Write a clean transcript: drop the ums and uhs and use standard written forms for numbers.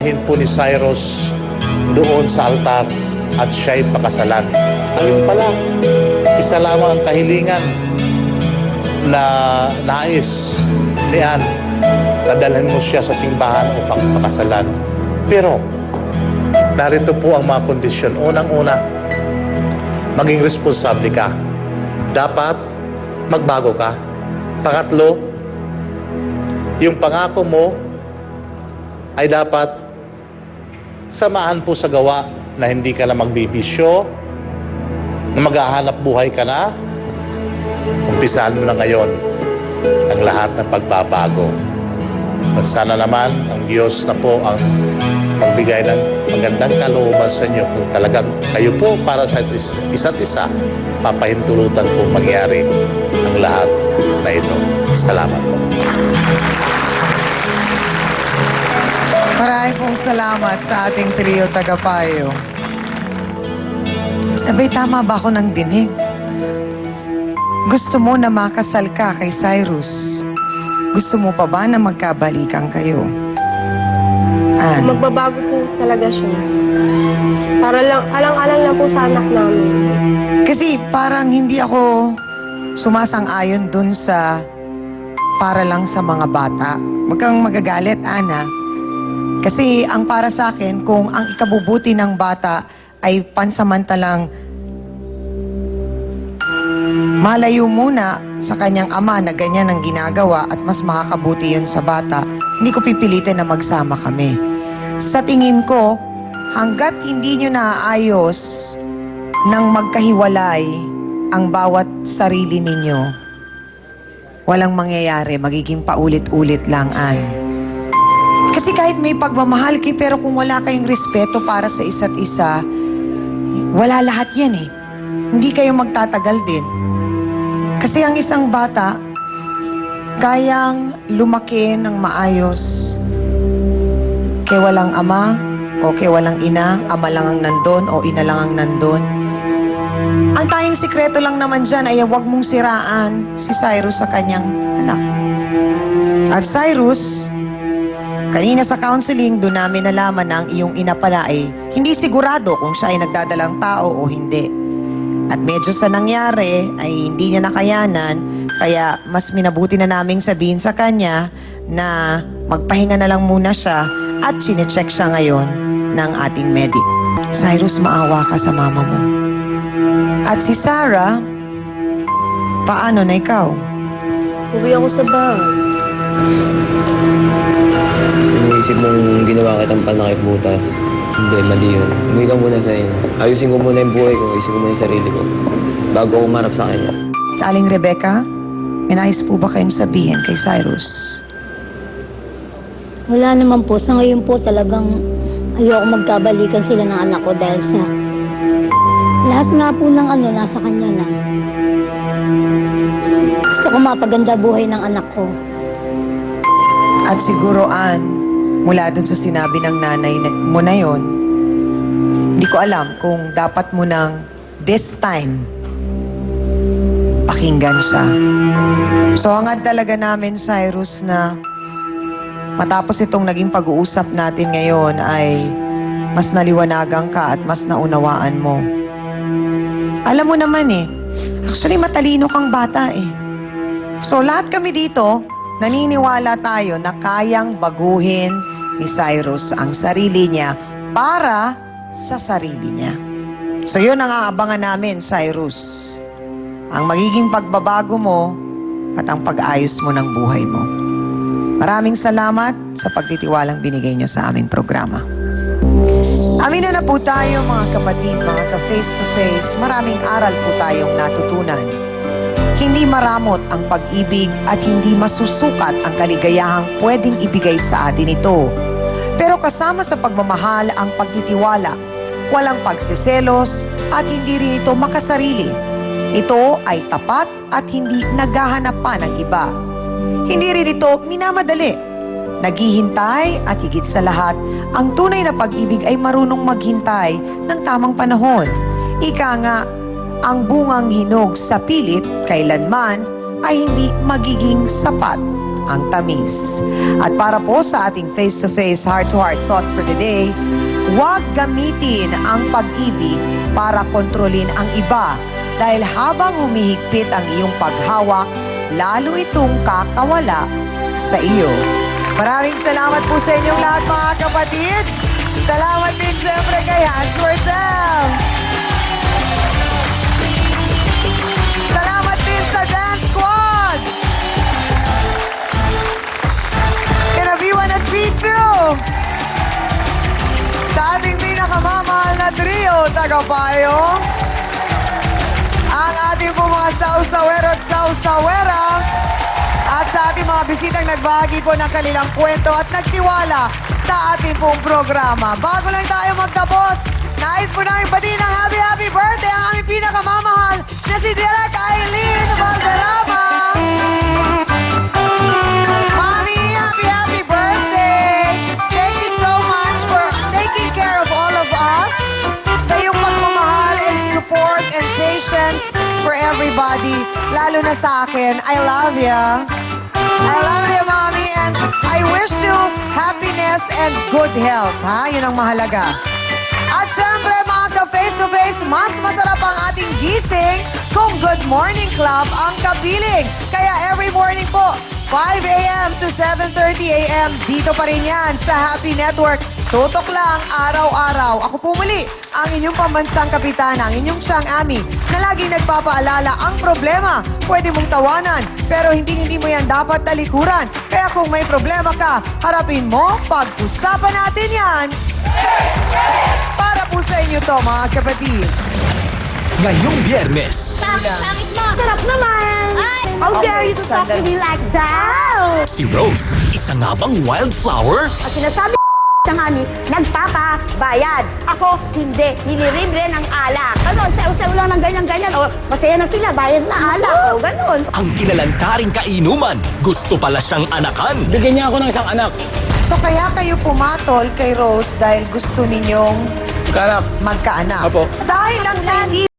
dalhin po ni Cyrus doon sa altar at siya'y pakasalan. Ayun pala, isa lamang ang kahilingan na nais ni Ann, nadalhin mo siya sa simbahan upang pakasalan. Pero, narito po ang mga kondisyon. Unang-una, maging responsable ka. Dapat magbago ka. Pangatlo, yung pangako mo ay dapat samahan po sa gawa na hindi ka na magbibisyo, na maghahanap buhay ka na. Umpisahan mo na ngayon ang lahat ng pagbabago. Sana naman ang Diyos na po ang magbigay ng magandang kalooban sa inyo kung talagang kayo po para sa isa't isa, papahintulutan po mangyari ang lahat na ito. Salamat po. Maraming pong salamat sa ating trio tagapayo. Abay, tama ba ako ng dinig? Gusto mo na makasal ka kay Cyrus? Gusto mo pa ba na magkabalikan kayo? Ann? Magbabago po talaga siya. Para lang, alang-alang lang po sa anak namin. Kasi parang hindi ako sumasang-ayon dun sa para lang sa mga bata. Huwag kang magagalit, Ana. Kasi ang para sa akin, kung ang ikabubuti ng bata ay pansamantalang malayo muna sa kanyang ama na ganyan ang ginagawa at mas makakabuti yun sa bata, hindi ko pipilitin na magsama kami. Sa tingin ko, hanggat hindi nyo naaayos ng magkahiwalay ang bawat sarili ninyo, walang mangyayari, magiging paulit-ulit lang, Ann. Kasi kahit may pagmamahal kayo, pero kung wala kayong respeto para sa isa't isa, wala lahat yan eh. Hindi kayo magtatagal din. Kasi ang isang bata, kayang lumaki ng maayos. Kaya walang ama o kaya walang ina, ama lang ang nandun o ina lang ang nandun. Ang tayong sikreto lang naman dyan ay huwag mong siraan si Cyrus sa kanyang anak. At Cyrus, kanina sa counseling, doon namin nalaman na ang iyong ina pala ay hindi sigurado kung siya ay nagdadalang tao o hindi. At medyo sa nangyari ay hindi niya nakayanan, kaya mas minabuti na naming sabihin sa kanya na magpahinga na lang muna siya at chinecheck siya ngayon ng ating medic. Cyrus, maawa ka sa mama mo. At si Sarah, paano na ikaw? Uwi ako sa bahay. Iniisip mong ginawa kitang panakip butas. Hindi, mali yun. Umuwi ka muna sa inyo. Ayusin ko muna yung buhay ko, ayusin ko muna yung sarili ko. Bago ako umarap sa kanya. Aling Rebecca, may nais po ba kayong sabihin kay Cyrus? Wala naman po. Sa ngayon po talagang ayoko magkabalikan sila ng anak ko dahil sa lahat nga po ng nasa kanya na. Gusto ko mapaganda buhay ng anak ko. At siguro, Ann, mula dun sa sinabi ng nanay mo na yon, hindi ko alam kung dapat mo nang this time pakinggan siya. So, hangad talaga namin, Cyrus, na matapos itong naging pag-uusap natin ngayon ay mas naliwanagan ka at mas naunawaan mo. Alam mo naman actually matalino kang bata So, lahat kami dito, naniniwala tayo na kayang baguhin ni Cyrus ang sarili niya para sa sarili niya. So yun ang aabangan namin, Cyrus. Ang magiging pagbabago mo at ang pag-ayos mo ng buhay mo. Maraming salamat sa pagtitiwalang binigay niyo sa aming programa. Amin na po tayo mga kapatid, mga ka-face-to-face. Maraming aral po tayong natutunan. Hindi maramot ang pag-ibig at hindi masusukat ang kaligayahang pwedeng ibigay sa atin ito. Pero kasama sa pagmamahal ang pagtitiwala, walang pagsiselos at hindi rin ito makasarili. Ito ay tapat at hindi naghahanap pa ng iba. Hindi rin ito minamadali. Naghihintay at higit sa lahat, ang tunay na pag-ibig ay marunong maghintay ng tamang panahon. Ika nga, ang bungang hinog sa pilit kailanman ay hindi magiging sapat ang tamis. At para po sa ating face-to-face, heart-to-heart thought for the day, huwag gamitin ang pag-ibig para kontrolin ang iba dahil habang humihigpit ang iyong paghawak, lalo itong kakawala sa iyo. Maraming salamat po sa inyong lahat mga kapatid. Salamat din syempre kay Hans Wurzel. Salamat din sa Dance Squad. Kina V1 at V2. Sa ating pinakamamahal na trio, tagapayo. Ang ating po mga sausawero at sausawera. At sa ating mga bisitang nagbahagi po ng kanilang kwento at nagtiwala sa ating pong programa. Bago lang tayo magtapos, nais po namin batiin ng happy birthday ang aming pinakamamahal na si Direk Aileen Valderrama. Mami, happy birthday! Thank you so much for taking care of all of us. Sa iyong pagmamahal and support and patience for everybody. Lalo na sa akin, I love ya. I love you, Mommy, and I wish you happiness and good health, ha? Yun ang mahalaga. At syempre, mga ka-face-to-face, mas masarap ang ating gising kung Good Morning Club ang kapiling. Kaya every morning po, 5 a.m. to 7:30 a.m. Dito pa rin yan sa Happy Network. Tutok lang, araw-araw. Ako po muli, ang inyong pambansang kapitana, ang inyong siyang Ami, na laging nagpapaalala ang problema. Pwede mong tawanan, pero hindi mo yan dapat talikuran. Kaya kung may problema ka, harapin mo, pag-usapan natin yan. Para po sa inyo to, mga kapatid. Ngayong Biyernes, Sarap naman! How dare you to talk to me like that? si Rose, isa nga bang wildflower? At sinasabi ng Ami, nagpapabayad. Ako, hindi. Nililibre ng alak. Ano, sayo-sayo lang ng ganyan-ganyan. O, masaya na sila, bayad na alak. O, ganun. Ang kinalantaring kainuman, gusto pala siyang anakan. Bigyan niya ako ng isang anak. So kaya kayo pumatol kay Rose dahil gusto ninyong Kanak. magkaanak. Apo. Dahil lang sa hindi